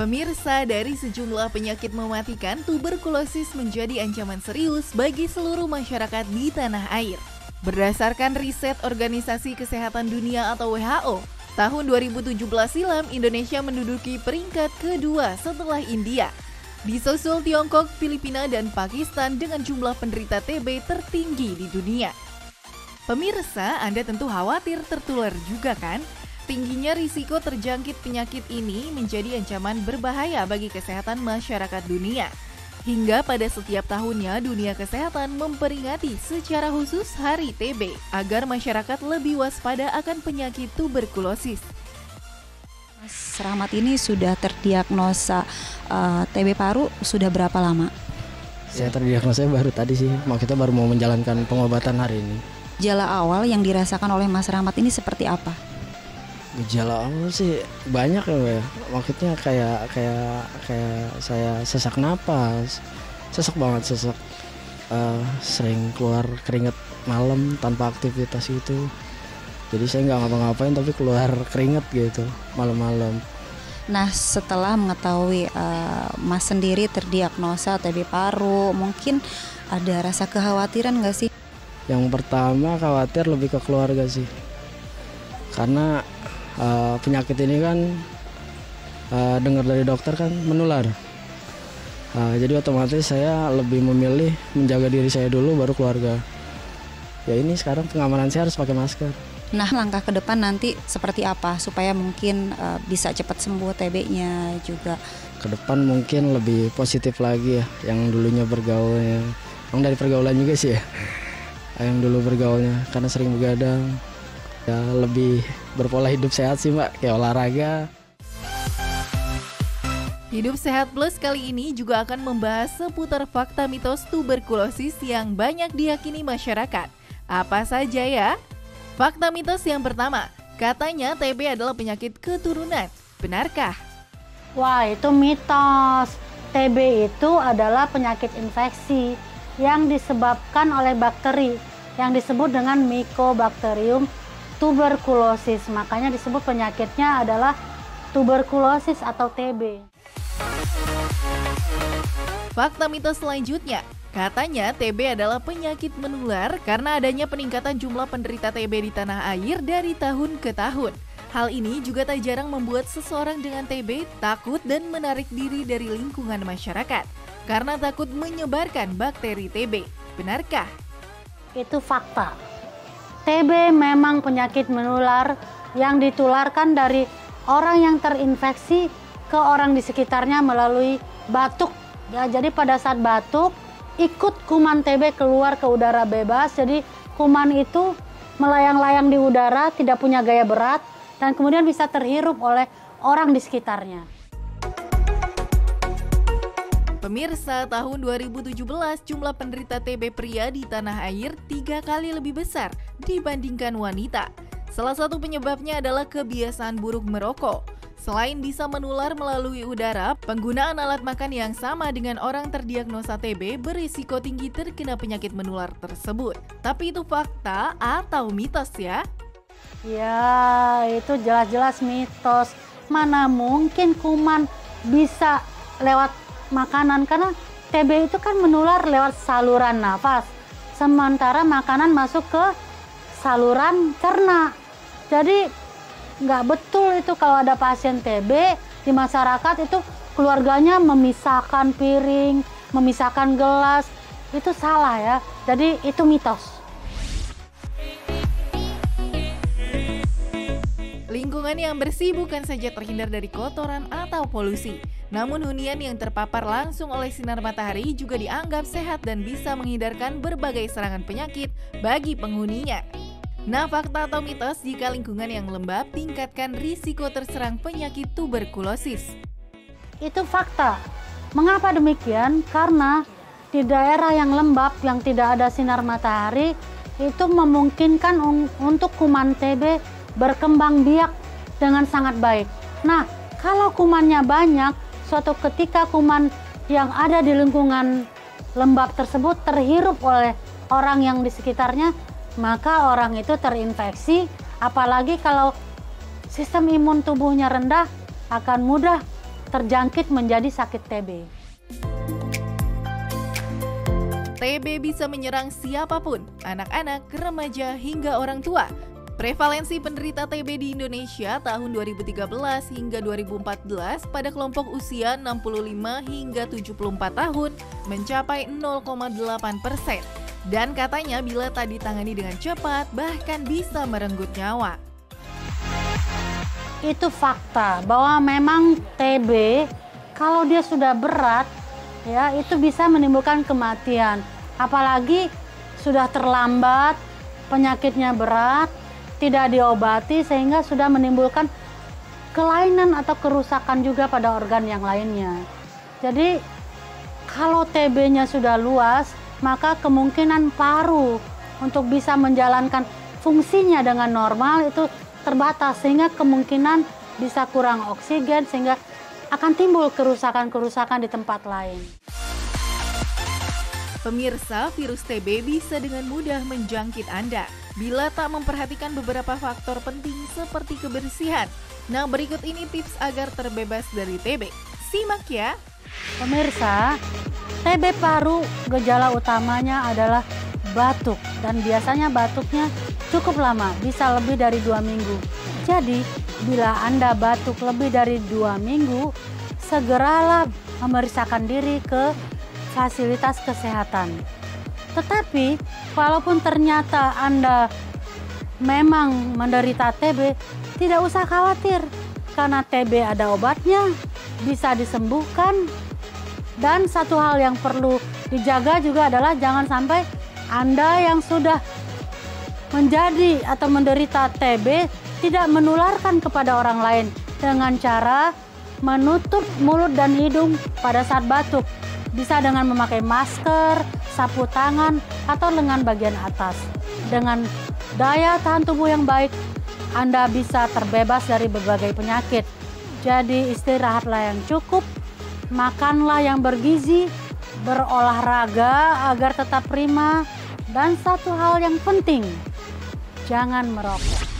Pemirsa, dari sejumlah penyakit mematikan, tuberkulosis menjadi ancaman serius bagi seluruh masyarakat di tanah air. Berdasarkan riset Organisasi Kesehatan Dunia atau WHO, tahun 2017 silam Indonesia menduduki peringkat kedua setelah India. Disusul Tiongkok, Filipina, dan Pakistan dengan jumlah penderita TB tertinggi di dunia. Pemirsa, Anda tentu khawatir tertular juga kan? Tingginya risiko terjangkit penyakit ini menjadi ancaman berbahaya bagi kesehatan masyarakat dunia. Hingga pada setiap tahunnya, dunia kesehatan memperingati secara khusus Hari TB agar masyarakat lebih waspada akan penyakit tuberkulosis. Mas Rahmat ini sudah terdiagnosa TB paru sudah berapa lama? Saya terdiagnosa baru tadi sih, kita baru mau menjalankan pengobatan hari ini. Gejala awal yang dirasakan oleh Mas Rahmat ini seperti apa? Gejala awal sih banyak ya, maksudnya kayak saya sesak napas, sesak banget, sering keluar keringat malam tanpa aktivitas itu. Jadi saya nggak ngapa-ngapain tapi keluar keringat gitu malam-malam. Nah, setelah mengetahui Mas sendiri terdiagnosa TB paru, mungkin ada rasa kekhawatiran nggak sih? Yang pertama khawatir lebih ke keluarga sih, karena penyakit ini kan dengar dari dokter kan menular. Jadi otomatis saya lebih memilih menjaga diri saya dulu baru keluarga. Ya ini sekarang pengamanan saya harus pakai masker. Nah, langkah ke depan nanti seperti apa supaya mungkin bisa cepat sembuh TB-nya juga? Ke depan mungkin lebih positif lagi ya, yang dulunya bergaulnya. Emang dari pergaulan juga sih ya. Yang dulu bergaulnya karena sering begadang. Ya lebih berpola hidup sehat sih Mbak, kayak olahraga. Hidup Sehat Plus kali ini juga akan membahas seputar fakta mitos tuberkulosis yang banyak diyakini masyarakat. Apa saja ya? Fakta mitos yang pertama, katanya TB adalah penyakit keturunan. Benarkah? Wah, itu mitos. TB itu adalah penyakit infeksi yang disebabkan oleh bakteri yang disebut dengan Mycobacterium tuberkulosis. Makanya disebut penyakitnya adalah tuberkulosis atau TB. Fakta mitos selanjutnya, katanya TB adalah penyakit menular karena adanya peningkatan jumlah penderita TB di tanah air dari tahun ke tahun. Hal ini juga tak jarang membuat seseorang dengan TB takut dan menarik diri dari lingkungan masyarakat karena takut menyebarkan bakteri TB. Benarkah? Itu fakta. TB memang penyakit menular yang ditularkan dari orang yang terinfeksi ke orang di sekitarnya melalui batuk. Ya, jadi pada saat batuk, ikut kuman TB keluar ke udara bebas. Jadi kuman itu melayang-layang di udara, tidak punya gaya berat, dan kemudian bisa terhirup oleh orang di sekitarnya. Pemirsa, tahun 2017 jumlah penderita TB pria di tanah air 3 kali lebih besar dibandingkan wanita. Salah satu penyebabnya adalah kebiasaan buruk merokok. Selain bisa menular melalui udara, penggunaan alat makan yang sama dengan orang terdiagnosa TB berisiko tinggi terkena penyakit menular tersebut. Tapi itu fakta atau mitos ya? Ya, itu jelas-jelas mitos. Mana mungkin kuman bisa lewat makanan, karena TB itu kan menular lewat saluran nafas, sementara makanan masuk ke saluran cerna. Jadi nggak betul itu kalau ada pasien TB di masyarakat itu keluarganya memisahkan piring, memisahkan gelas, itu salah ya. Jadi itu mitos. Lingkungan yang bersih bukan saja terhindar dari kotoran atau polusi, namun hunian yang terpapar langsung oleh sinar matahari juga dianggap sehat dan bisa menghindarkan berbagai serangan penyakit bagi penghuninya. Nah, fakta atau mitos jika lingkungan yang lembab tingkatkan risiko terserang penyakit tuberkulosis? Itu fakta. Mengapa demikian? Karena di daerah yang lembab yang tidak ada sinar matahari itu memungkinkan untuk kuman TB berkembang biak dengan sangat baik. Nah, kalau kumannya banyak, suatu ketika kuman yang ada di lingkungan lembab tersebut terhirup oleh orang yang di sekitarnya, maka orang itu terinfeksi. Apalagi kalau sistem imun tubuhnya rendah, akan mudah terjangkit menjadi sakit TB. TB bisa menyerang siapapun, anak-anak, remaja, hingga orang tua. Prevalensi penderita TB di Indonesia tahun 2013 hingga 2014 pada kelompok usia 65 hingga 74 tahun mencapai 0,8%. Dan katanya bila tak ditangani dengan cepat bahkan bisa merenggut nyawa. Itu fakta bahwa memang TB kalau dia sudah berat ya itu bisa menimbulkan kematian. Apalagi sudah terlambat, penyakitnya berat, tidak diobati sehingga sudah menimbulkan kelainan atau kerusakan juga pada organ yang lainnya. Jadi kalau TB-nya sudah luas, maka kemungkinan paru untuk bisa menjalankan fungsinya dengan normal itu terbatas sehingga kemungkinan bisa kurang oksigen sehingga akan timbul kerusakan-kerusakan di tempat lain. Pemirsa, virus TB bisa dengan mudah menjangkit Anda bila tak memperhatikan beberapa faktor penting seperti kebersihan. Nah, berikut ini tips agar terbebas dari TB. Simak ya. Pemirsa, TB paru gejala utamanya adalah batuk dan biasanya batuknya cukup lama, bisa lebih dari 2 minggu. Jadi, bila Anda batuk lebih dari 2 minggu, segeralah memeriksakan diri ke fasilitas kesehatan. Tetapi, walaupun ternyata Anda memang menderita TB, tidak usah khawatir karena TB ada obatnya, bisa disembuhkan. Dan satu hal yang perlu dijaga juga adalah jangan sampai Anda yang sudah menjadi atau menderita TB tidak menularkan kepada orang lain dengan cara menutup mulut dan hidung pada saat batuk. Bisa dengan memakai masker, sapu tangan, atau lengan bagian atas. Dengan daya tahan tubuh yang baik, Anda bisa terbebas dari berbagai penyakit. Jadi istirahatlah yang cukup, makanlah yang bergizi, berolahraga agar tetap prima, dan satu hal yang penting, jangan merokok.